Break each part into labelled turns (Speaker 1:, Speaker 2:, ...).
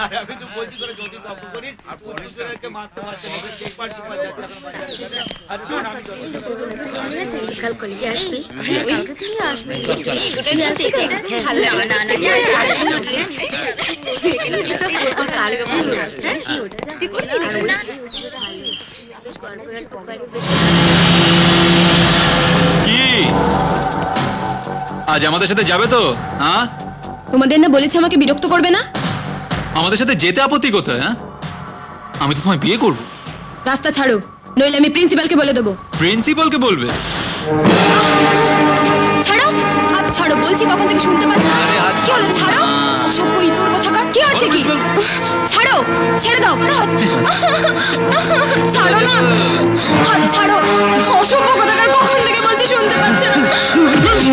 Speaker 1: আরে আমি তো বলছি তোরা যদি তপ্প করিস আর পুলিশদেরকে মারতে পারছে না কেক পার্টি পাওয়া যাচ্ছে আরে শোন আমি
Speaker 2: কাল কলেজে আসবি কালকে থেকে আসবি
Speaker 3: ভালো লাগে না না
Speaker 4: কি আজ আমাদের সাথে যাবে তো? হ্যাঁ,
Speaker 3: তোমাদের না বলেছে আমাকে বিরক্ত করবে না।
Speaker 4: আমাদের সাথে যেতে আপত্তি কোথায়? হ্যাঁ, আমি তো তোমায় বিয়ে করব।
Speaker 3: রাস্তা ছাড়ো, নইলে আমি প্রিন্সিপালকে বলে দেবো।
Speaker 4: প্রিন্সিপালকে বলবে?
Speaker 3: ছাড়ো, হাত ছাড়ো বলছি, কখন থেকে শুনতে পাচ্ছ না? কি হলো? ছাড়ো, অসভ্য ইতর কোথাকার। কি হচ্ছে কি? ছাড়ো, ছেড়ে দাও হাত। ছাড়ো না, হাত ছাড়ো, অসভ্য কোথাকার। কখন থেকে বলছি শুনতে পাচ্ছ না? বলছি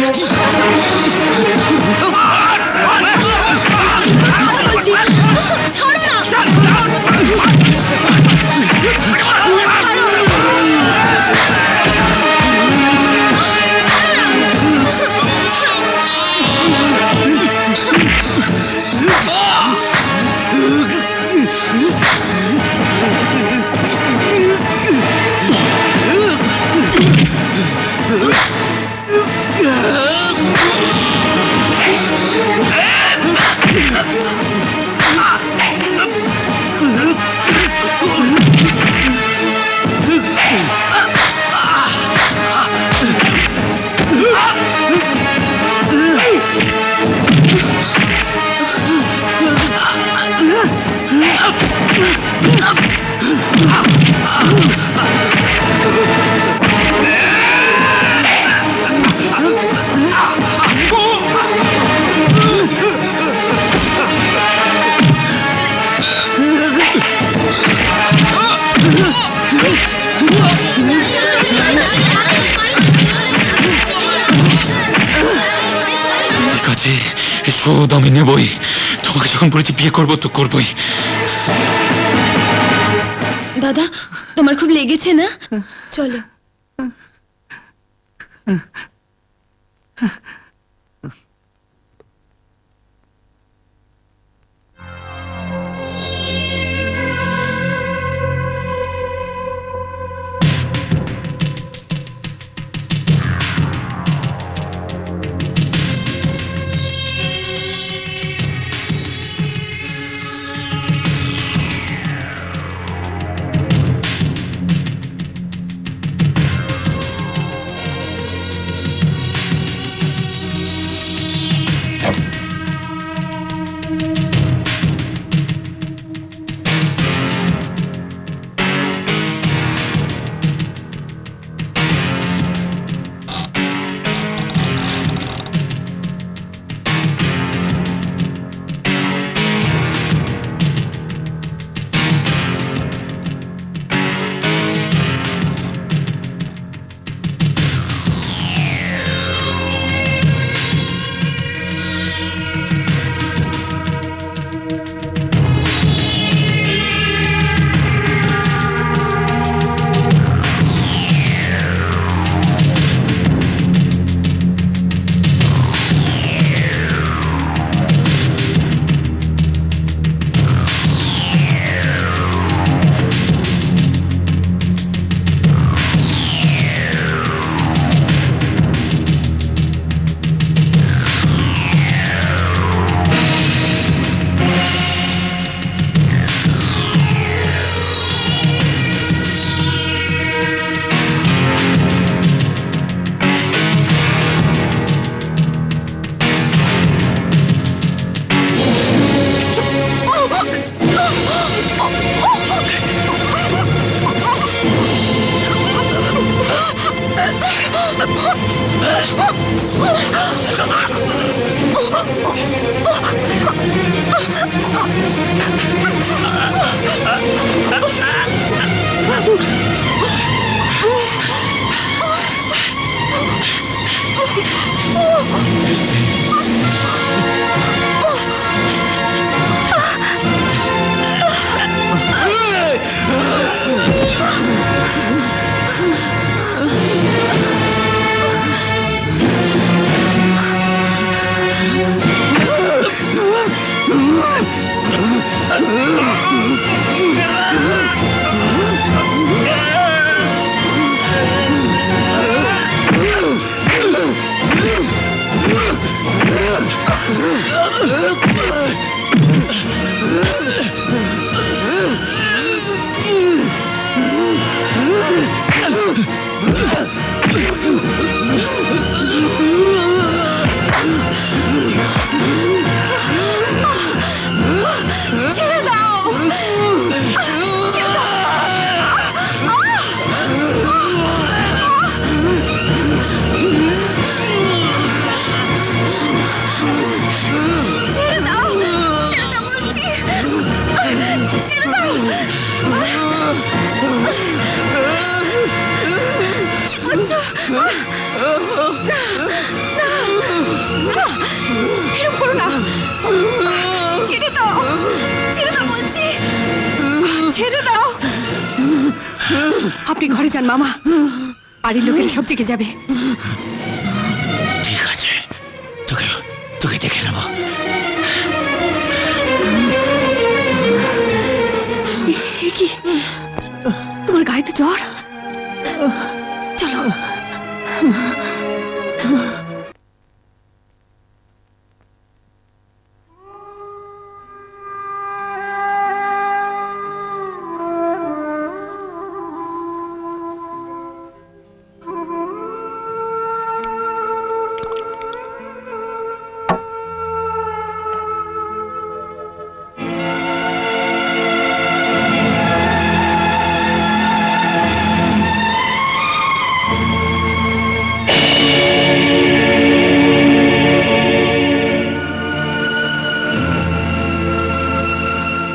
Speaker 3: ছাড়ো না।
Speaker 4: শোধ আমি নেবই। তোমাকে যখন বলেছি বিয়ে করবো তো করবোই।
Speaker 3: দাদা, তোমার খুব লেগেছে না? চলো। ছেড়ে দাও, ছেড়ে দাও। ছেড়ে দাও, ছেড়ে দাও বলছি, ছেড়ে দাও। কি করছো? এরকম করো না, ছেড়ে দাও, ছেড়ে দাও বলছি, ছেড়ে দাও। আপনি ঘরে যান মামা, বাড়ির লোকেরা সব জেগে যাবে।
Speaker 4: ঠিক আছে, তোকে তোকে দেখে নেবো।
Speaker 3: এ কি, তোমার গায়ে তো জ্বর। চলো।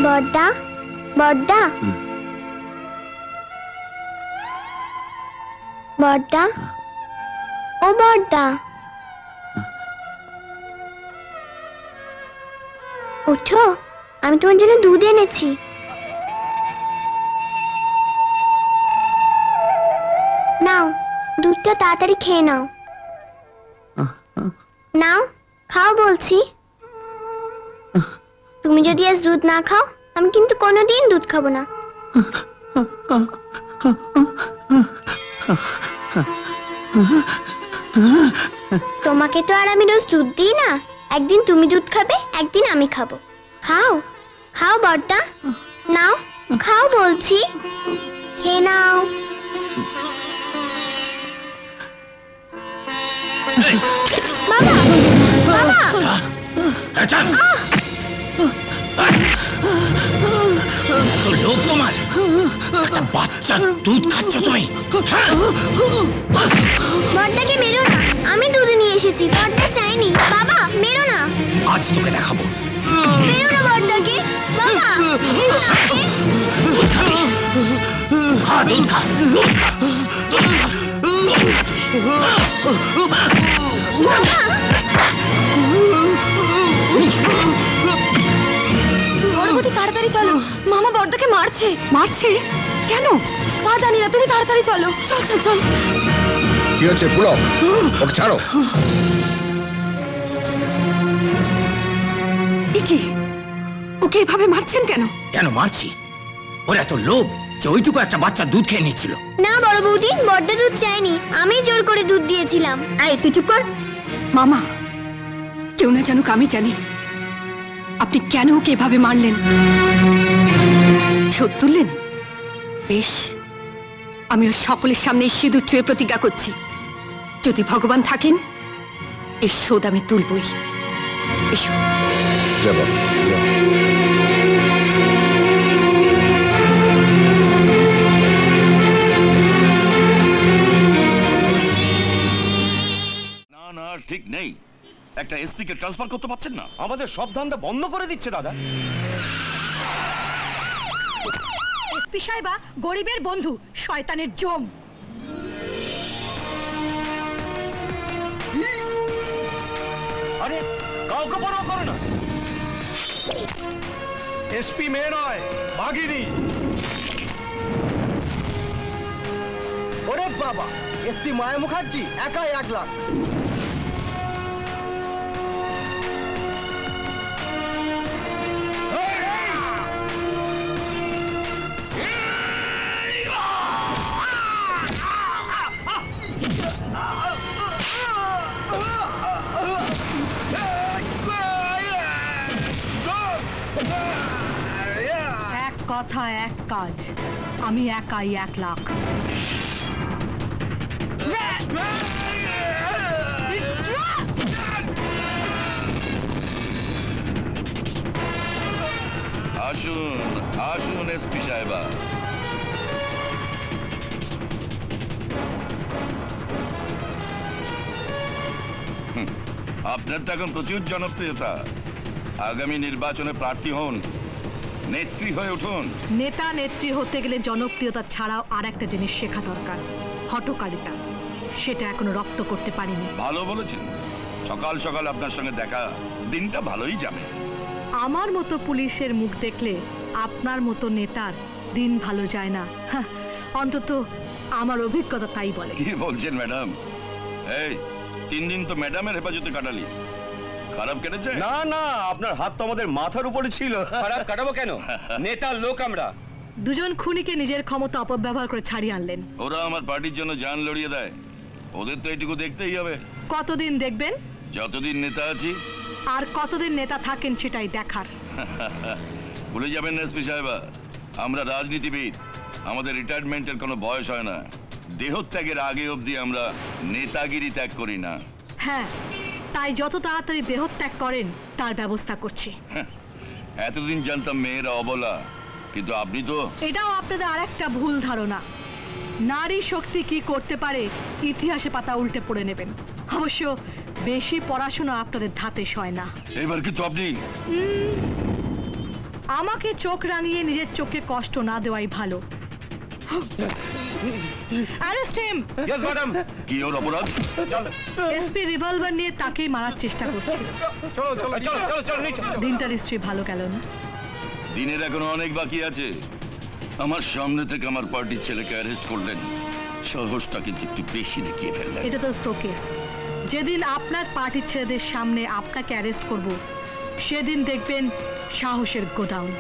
Speaker 2: বড়দা, বড়দা, বড়দা, ও বড়দা, ওঠো, আমি তোমার জন্য দুধ এনেছি। নাও, দুধটা তাড়াতাড়ি খেয়ে নাও। নাও, খাও বলছি। তুমি যদি আজ দুধ না খাও, আমি কিন্তু কোনোদিন দুধ খাবো না। তোমাকে তো আর আমি রোজ দুধ দিই না। একদিন তুমি দুধ খাবে, একদিন আমি খাবো। খাও, খাও বড়দা, নাও, খাও বলছি, খেয়ে নাও। বাবা, বাবা,
Speaker 4: তো লোক তোমার, একটা বাচ্চা দুধ খাচ্ছ তুমি।
Speaker 2: বড়দাকে মেরো না, আমি দুধ নিয়ে এসেছি, বড়দা চাইনি। বাবা মেরো না,
Speaker 4: আজ তোকে দেখাবো।
Speaker 2: মেরো না বড়দাকে। বাবা মেরো না আমাকে।
Speaker 4: দুধ খাবি? খা, দুধ খা, দুধ খা, দুধ খা, দুধ খা।
Speaker 3: বড়বতী তাড়াতাড়ি চলো, মামা বড়দাকে মারছে। মারছে কেন তা জানি না, তুমি তাড়াতাড়ি চলো। চল চল চল।
Speaker 5: কি হচ্ছে পুলক? ওকে ছাড়ো।
Speaker 3: কি, ওকে এভাবে মারছেন কেন?
Speaker 4: কেন মারছি? ওর এত লোভ যে ওইটুকু একটা বাচ্চা দুধ খেয়ে নিচ্ছিল।
Speaker 2: না বড় বৌদি, বড়দা দুধ চাইনি, আমি জোর করে দুধ দিয়েছিলাম।
Speaker 3: এই তুই চুপ কর। মামা, কেউ না জানুক আমি জানি আপনি কেন ওকে এভাবে মারলেন। শোধ তুললেন? বেশ, আমি ওর সকলের সামনে সিঁদুর চুয়ে প্রতিজ্ঞা করছি, যদি ভগবান থাকেন এর শোধ আমি তুলবই। এসো।
Speaker 5: যাব।
Speaker 6: না না, ঠিক নেই। একটা এসপি কে ট্রান্সফার করতে পারছেন না?
Speaker 1: আমাদের সব ধান্দা বন্ধ করে দিচ্ছে দাদা।
Speaker 7: এসপি সাহেবা গরিবের বন্ধু, শয়তানের জম।
Speaker 1: আরে কাউকে পরোয়া করে না। এসপি মেয়ে নয়, বাঘিনী। ওরে বাবা, এসপি মায়া মুখার্জি একাই 1 লাখ।
Speaker 7: এক কথা এক কাজ, আমি একাই 1 লাখ।
Speaker 6: আসুন আসুন এসপি সাহেবা, আপনার তো এখন প্রচুর জনপ্রিয়তা। আগামী নির্বাচনে প্রার্থী হন, নেত্রী হয়ে উঠুন।
Speaker 7: নেতা নেত্রী হতে গেলে জনপ্রিয়তা ছাড়াও আর একটা জিনিস শেখা দরকার, হঠকারিতা। সেটা এখনো রপ্ত করতে পারিনি।
Speaker 6: ভালো বলেছেন, সকাল সকাল আপনার সঙ্গে দেখা, দিনটা ভালোই যাবে।
Speaker 7: আমার মতো পুলিশের মুখ দেখলে আপনার মতো নেতার দিন ভালো যায় না, অন্তত আমার অভিজ্ঞতা তাই বলে।
Speaker 6: কি বলছেন ম্যাডাম? এই 3 দিন তো ম্যাডামের হেফাজতে কাটালি, খারাপ কেটেছে?
Speaker 8: না না, আপনার হাত তো আমাদের মাথার উপরে ছিল। খারাপ কাটাবো কেন? নেতার লোক আমরা।
Speaker 7: দুজন খুনিকে নিজের ক্ষমতা অপব্যবহার করে ছাড়িয়ে আনলেন।
Speaker 6: ওরা আমার পার্টির জন্য জান লড়িয়ে দেয়, ওদের তো এটুকু দেখতেই হবে।
Speaker 7: কতদিন দেখবেন?
Speaker 6: যতদিন নেতা আছি।
Speaker 7: আর কতদিন নেতা থাকেন সেটাই দেখার।
Speaker 6: ভুলে যাবেন না এসপি সাহেবা, আমরা রাজনীতিবিদ, আমাদের রিটায়ারমেন্টের কোনো বয়স হয় না। দেহত্যাগের আগে অবধি আমরা নেতাগিরি ত্যাগ করি না।
Speaker 7: হ্যাঁ, তাই যত তাড়াতাড়ি দেহত্যাগ করেন তার ব্যবস্থা করছি।
Speaker 6: এতদিন জানতাম মেয়েরা অবলা, কিন্তু আপনি তো।
Speaker 7: এটাও আপনাদের আরেকটা ভুল ধারণা। নারী শক্তি কি করতে পারে ইতিহাসে পাতা উল্টে পড়ে নেবেন। অবশ্য বেশি পড়াশোনা আপনাদের ধাতে সয় না।
Speaker 6: এবার কিন্তু আপনি
Speaker 7: আমাকে চোখ রাঙিয়ে নিজের চোখে কষ্ট না দেওয়াই ভালো। Arrest him.
Speaker 8: Yes madam.
Speaker 6: কি ওর অপরাধ?
Speaker 7: এসপি রিভলভার নিয়ে তাকেই মারার চেষ্টা করছিল।
Speaker 8: চলো চলো চলো চলো চলো।
Speaker 7: দিনটা নিশ্চয়ই ভালো গেল না।
Speaker 6: দিনের এখনো অনেক বাকি আছে। আমার সামনে থেকে আমার পার্টির ছেলেকে অ্যারেস্ট করলেন, সাহসটা কিন্তু একটু বেশি দেখিয়ে ফেললেন।
Speaker 7: এটা তো শোকেস। যেদিন আপনার পার্টির ছেলেদের সামনে আপনাকে অ্যারেস্ট করব, সেদিন দেখবেন সাহসের গোডাউন।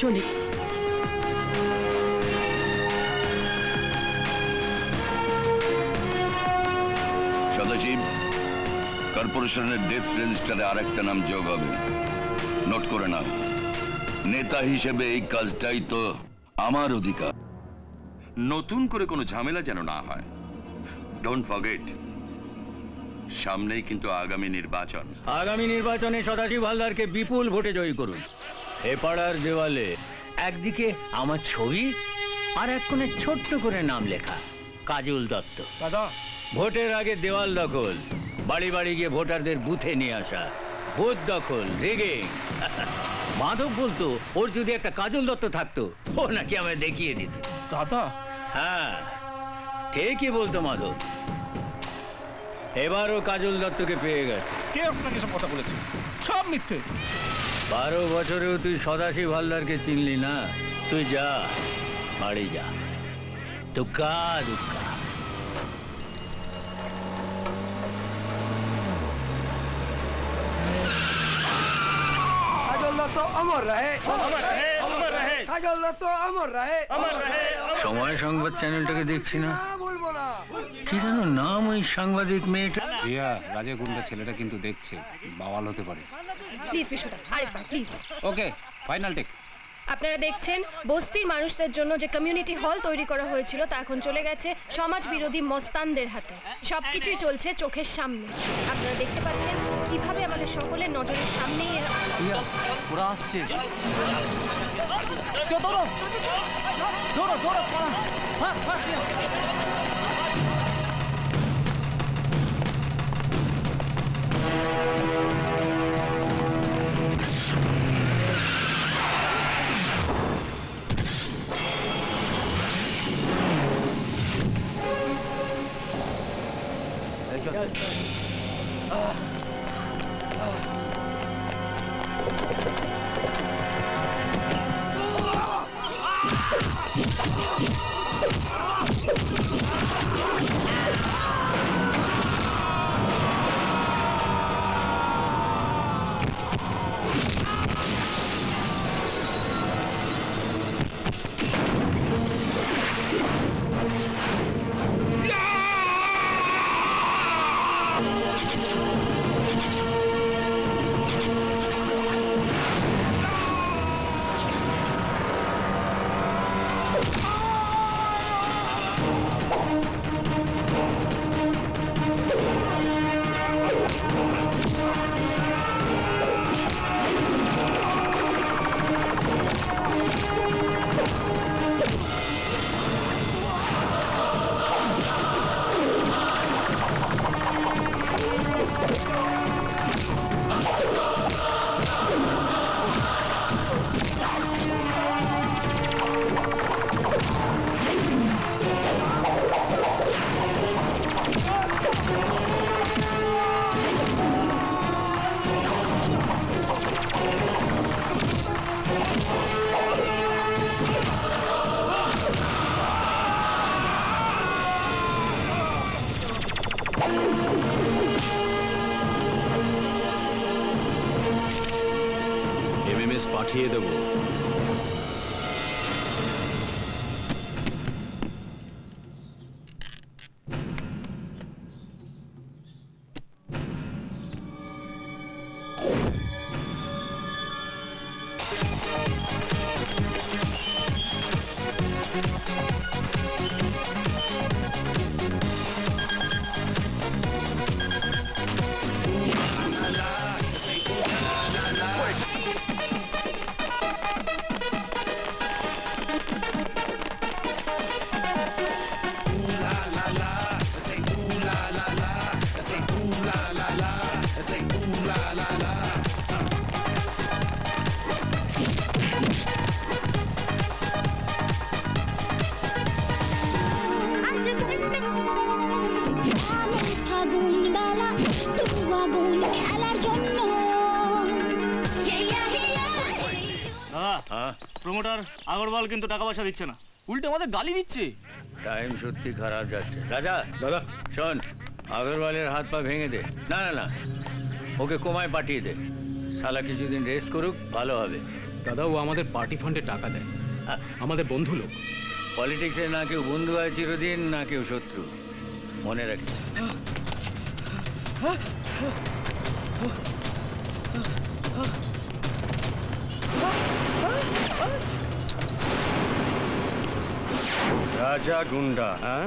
Speaker 7: চলি।
Speaker 6: সদাশিব, কর্পোরেশনের ডেথ রেজিস্টারে আরেকটা নাম যোগ হবে, নোট করে নাও। নেতা হিসেবে এই কাজটাই তো আমার অধিকার। নতুন করে কোনো ঝামেলা যেন না হয়। ডোন্ট ফরগেট, সামনেই কিন্তু আগামী নির্বাচন।
Speaker 9: আগামী নির্বাচনে সদাশিব হালদারকে বিপুল ভোটে জয়ী করুন। এ পাড়ার দেওয়ালে একদিকে আমার ছবি, আর এক কোণে ছোট্ট করে নাম লেখা, কাজল দত্ত।
Speaker 8: দাদা,
Speaker 9: ভোটের আগে দেওয়াল দখল, বাড়ি বাড়ি গিয়ে ভোটারদের বুথে নিয়ে আসা, ভোট দখল, রেগে। মাধব বলতো ওর যদি একটা কাজল দত্ত থাকতো, ও নাকি আমায় দেখিয়ে দিত।
Speaker 8: দাদা।
Speaker 9: হ্যাঁ, ঠিকই বলতো মাধব। এবারও কাজল দত্তকে পেয়ে গেছে।
Speaker 8: কে আপনাকে সব কথা বলেছে? সব মিথ্যে।
Speaker 9: 12 বছরেও তুই সদাশিব হালদারকে চিনলি না। তুই যা, বাড়ি যা। দুক্কা দুক্কা।
Speaker 8: কাজল দত্ত অমর রহে, অমর রহে, অমর রহে। কাজল দত্ত অমর রহে, অমর রহে।
Speaker 9: সময় সংবাদ চ্যানেলটাকে দেখছি না,
Speaker 8: বলবো না।
Speaker 9: কি যেন নাম ওই সাংবাদিক মেয়েটা?
Speaker 10: রিয়া, রাজা গুন্ডা ছেলেটা কিন্তু দেখছে, বাওয়াল হতে পারে।
Speaker 11: প্লিজ বিশুদা, আরেকবার প্লিজ।
Speaker 10: Okay, final take.
Speaker 11: আপনারা দেখছেন বস্তির মানুষদের জন্য যে কমিউনিটি হল তৈরি করা হয়েছিল তা এখন চলে গেছে সমাজ বিরোধী মস্তানদের হাতে। সবকিছুই চলছে চোখের সামনে। আপনারা দেখতে পাচ্ছেন কিভাবে আমাদের সকলের নজরের সামনেই
Speaker 10: রিয়া, ওরা আসছে।
Speaker 11: দৌড়ো দৌড়ো।
Speaker 12: এমএমএস পাঠিয়ে দেব।
Speaker 1: প্রমোটার আগরওয়াল কিন্তু টাকা পয়সা দিচ্ছে না, উল্টে আমাদের গালি দিচ্ছে।
Speaker 9: টাইম সত্যি খারাপ যাচ্ছে। রাজা দাদা শোন, আগরওয়ালের হাত পা ভেঙে দে। না না না, ওকে কোমায় পাঠিয়ে দে। শালা কিছুদিন রেস্ট করুক, ভালো হবে।
Speaker 12: দাদা ও আমাদের পার্টি ফান্ডে টাকা দেয়, আমাদের বন্ধু লোক।
Speaker 9: পলিটিক্সে না কেউ বন্ধু হয় চিরদিন, না কেউ শত্রু, মনে রাখিস।
Speaker 8: রাজা গুন্ডা, হ্যাঁ?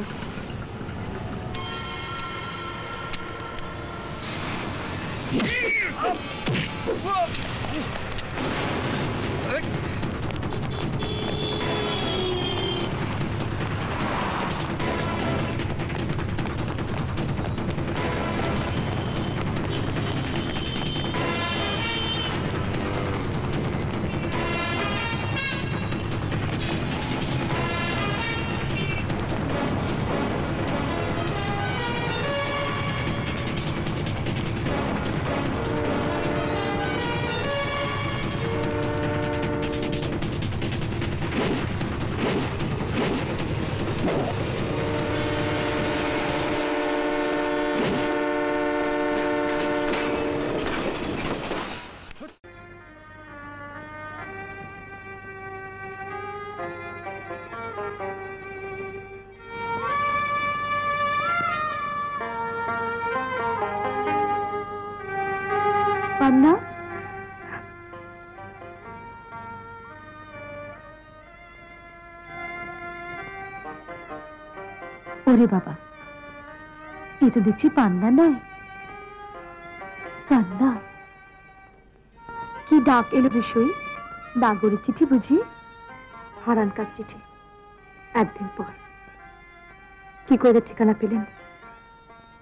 Speaker 13: পান্না, ওরে বাবা, এ তো দেখছি পান্না নয়, কান্না। কি ডাক এলো ঋষই? ডাগরের চিঠি বুঝি? হারানকার চিঠি, একদিন পর। কি করে ঠিকানা পেলেন?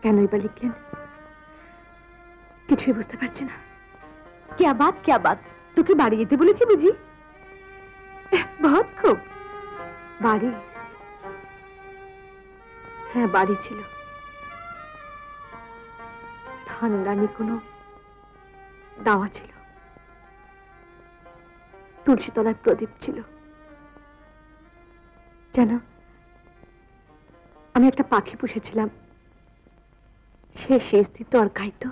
Speaker 13: কেনই বা লিখলেন? কিছুই বুঝতে পারছি না। क्या बात क्या बात? তোকে বাড়ি যেতে বলেছি বুঝি? বহুত খুব। বাড়ি? হ্যাঁ, বাড়ি ছিল। ঠান্ডানি কোনো দাওয়া ছিল, তুলসী তলায় প্রদীপ ছিল। জানো, আমি একটা পাখি পুষেছিলাম, সে শেষ দিত আর গাইতো।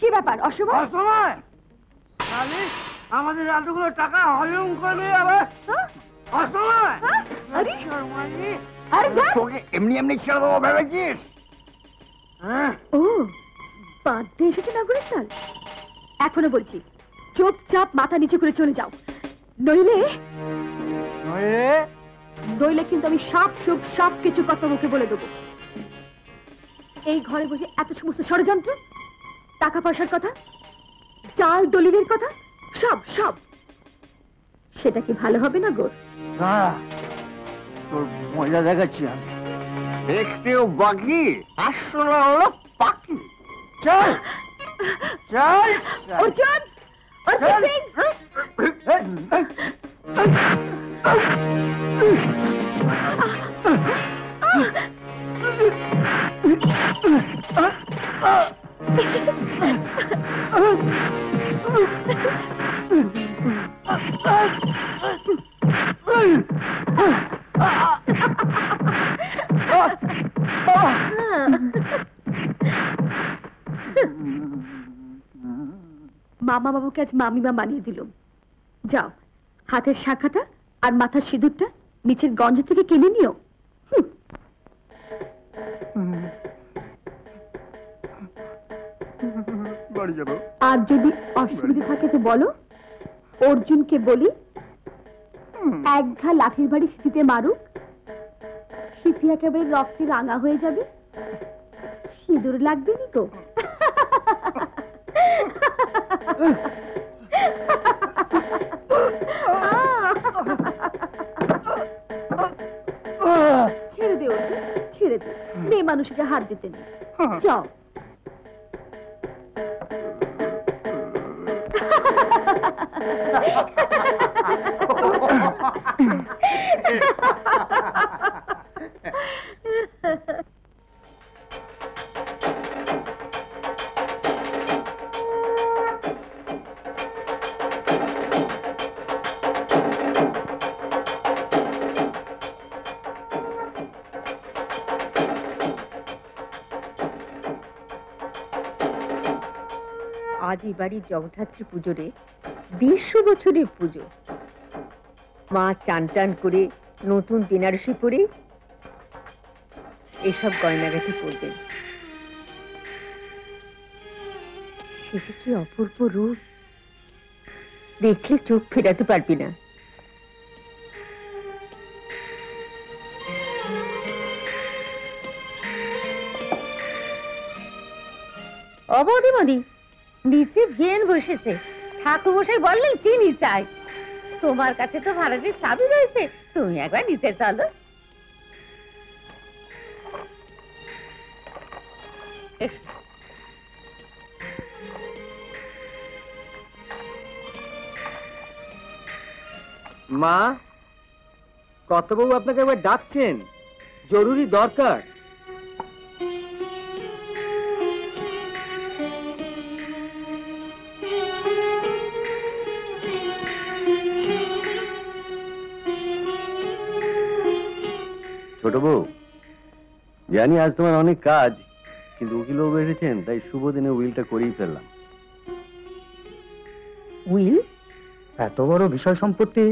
Speaker 13: কি ব্যাপার? অসময়
Speaker 1: আমাদের এতগুলো টাকা হজম করে যাবে। অসময়
Speaker 5: তোকে এমনি এমনি ছেড়ে দেবো ভেবেছিস?
Speaker 13: ও বাঁধতে এসেছে নাগরের তাল। এখনো বলছি চুপচাপ মাথা নিচু করে চলে যাও, নইলে কিন্তু আমি সব কিছু কথা মুখে বলে দেবো। এই ঘরে বসে এত সমস্ত ষড়যন্ত্র, টাকা পয়সার কথা, চাল দলিলের কথা, সব সেটা কি ভালো হবে না গো?
Speaker 5: তোর মজা দেখাচ্ছি আমি। দেখতেও বাকি, আসলে হলো পাখি। চল চল
Speaker 13: অর্জুন, অর্জুন সিং! মামা বাবুকে আজ মামিমা বানিয়ে দিল। যাও, হাতের শাখাটা আর মাথার সিঁদুরটা নিচের গঞ্জ থেকে কিনে নিও। আর যদি অসুবিধা থাকে তো বলো, অর্জুনকে বলি এক ঘা লাঠির বাড়ি সিঁথিতে মারুক, সিঁথি একেবারে রক্তে রাঙা হয়ে যাবে, সিঁদুর লাগবে নি তো। ছেড়ে দে অর্জুন, ছেড়ে দে, মেয়ে মানুষকে হাত দিতে নেই। যাও।
Speaker 14: আজ এই বাড়ির জগদ্ধাত্রী পুজোরে 150 বছরের পুজো। মা চান টান করে নতুন বেনারসি পরে এসব গয়নাগাটি পরবেন। সে যে কি অপূর্ব রূপ, দেখলে চোখ ফেরাতে পারবি না।
Speaker 15: অবধিমণি, নিচে ভিয়েন বসেছে, ঠাকুর মশাই বললেন চিনি চাই। তোমার কাছে তো ভাড়াটির চাবি রয়েছে, তুমি একবার নিচে চলো।
Speaker 16: মা, কর্তাবাবু আপনাকে একবার ডাকছেন, জরুরি দরকার।
Speaker 8: ছোট বউ, জানি আজ তোমার অনেক কাজ, কিন্তু উকিলবাবু এসেছেন, তাই শুভ দিনে উইলটা করেই ফেললাম।
Speaker 17: উইল? এত বড় বিষয় সম্পত্তি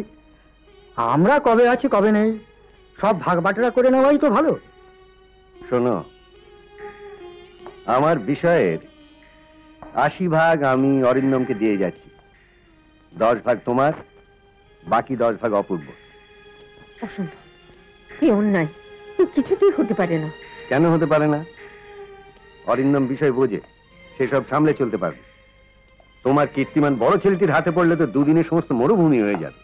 Speaker 17: আমরা কবে আছি কবে নেই, সব ভাগ বাটোয়ারা করে নেওয়াই তো ভালো।
Speaker 8: শোনো, আমার বিষয়ের 80 ভাগ আমি অরিন্দমকে দিয়ে যাচ্ছি, 10 ভাগ তোমার, বাকি 10 ভাগ অপূর্ব।
Speaker 14: অসম্ভব, এই অন্যায়, কিছুতেই হতে পারে না।
Speaker 8: কেন হতে পারে না? অরিন্দম বিষয় বোঝে, সেসব সামলে চলতে পারবে। তোমার কীর্তিমান বড় ছেলেটির হাতে পড়লে তো দুদিনে সমস্ত মরুভূমি হয়ে যাবে।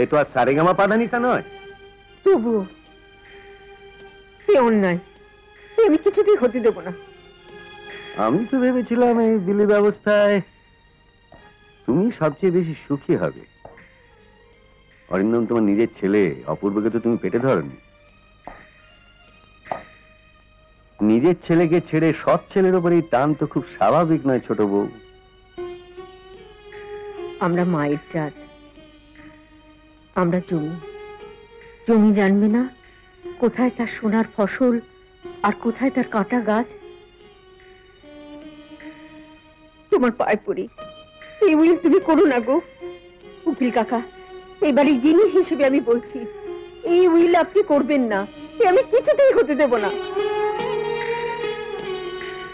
Speaker 8: এ তো আর সারেগামা পাধানিসা নয়।
Speaker 14: তবুও এই অন্যায়, আমি কিছুতেই হতে দেব না।
Speaker 8: আমি তো ভেবেছিলাম এই বিলি ব্যবস্থায় তুমি সবচেয়ে বেশি সুখী হবে। অরিন্দম তোমার নিজের ছেলে, অপূর্বকে তো তুমি পেটে ধরনি। নিজের ছেলেকে ছেড়ে সৎ ছেলের উপর এই টান তো খুব স্বাভাবিক নয় ছোট বউ।
Speaker 14: আমরা মায়ের জাত, আমরা জমি, জমি জানবে না কোথায় তার সোনার ফসল আর কোথায় তার কাঁটা গাছ। তোমার পায়ে পড়ি, এই উইল তুমি করো না গো। উকিল কাকা, এবারে যিনি হিসেবে আমি বলছি, এই উইল আপনি করবেন না, আমি কিছুতেই হতে দেব না।